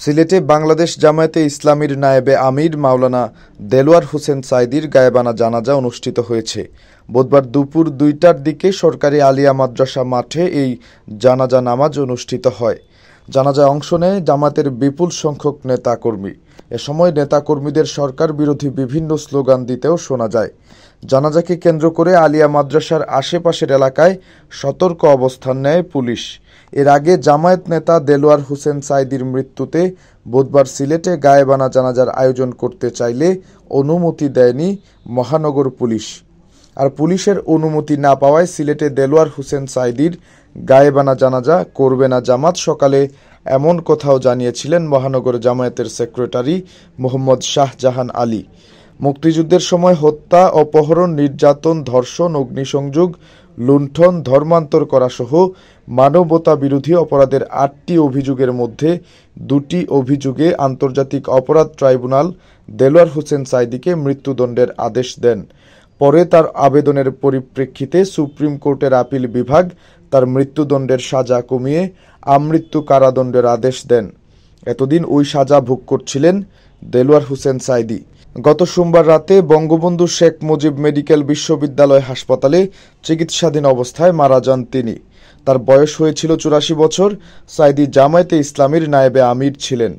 সিলেটে বাংলাদেশ জামায়াতে ইসলামীর নায়েবে আমির মাওলানা দেলোয়ার হোসেন সাঈদীর গায়েবানা জানাজা অনুষ্ঠিত হয়েছে। বুধবার দুপুর ২টার দিকে সরকারি আলিয়া মাদ্রাসা মাঠে এই জানাজা নামাজ অনুষ্ঠিত হয়। জানাজায় অংশ নেয় জামায়াতের বিপুল সংখ্যক নেতাকর্মী। এ সময় নেতাকর্মীদের সরকার বিরোধী বিভিন্ন স্লোগান দিতেও শোনা যায়। জানাজাকে কেন্দ্র করে আলিয়া মাদ্রাসার আশেপাশের এলাকায় সতর্ক অবস্থান নেয় পুলিশ। এর আগে জামায়াত নেতা দেলোয়ার হোসেন সাঈদীর মৃত্যুতে বুধবার সিলেটে গায়েবানা জানাজার আয়োজন করতে চাইলে অনুমতি দেয়নি মহানগর পুলিশ। আর পুলিশের অনুমতি না পাওয়ায় সিলেটে দেলোয়ার হোসেন সাঈদীর গায়েবানা জানাজা করবে না জামাত। সকালে এমন কথাও জানিয়েছিলেন মহানগর জামায়াতের সেক্রেটারি মোহাম্মদ শাহজাহান আলী। মুক্তিযুদ্ধের সময় হত্যা, অপহরণ, নির্যাতন, ধর্ষণ, অগ্নিসংযোগ, লুণ্ঠন, ধর্মান্তর করা সহ মানবতা বিরোধী অপরাধের ৮টি অভিযোগের মধ্যে ২টি অভিযোগে আন্তর্জাতিক অপরাধ ট্রাইব্যুনাল দেলোয়ার হোসেন সাঈদীকে মৃত্যুদণ্ডের আদেশ দেন। পরে তার আবেদনের পরিপ্রেক্ষিতে সুপ্রিম কোর্টের আপিল বিভাগ তার মৃত্যুদণ্ডের সাজা কমিয়ে আমৃত্যু কারাদণ্ডের আদেশ দেন। এতদিন ওই সাজা ভোগ করছিলেন দেলোয়ার হোসেন সাঈদী। গত সোমবার রাতে বঙ্গবন্ধু শেখ মুজিব মেডিকেল বিশ্ববিদ্যালয় হাসপাতালে চিকিৎসাধীন অবস্থায় মারা যান তিনি। তার বয়স হয়েছিল ৮৪ বছর। সাঈদী জামায়াতে ইসলামীর নায়েবে আমির ছিলেন।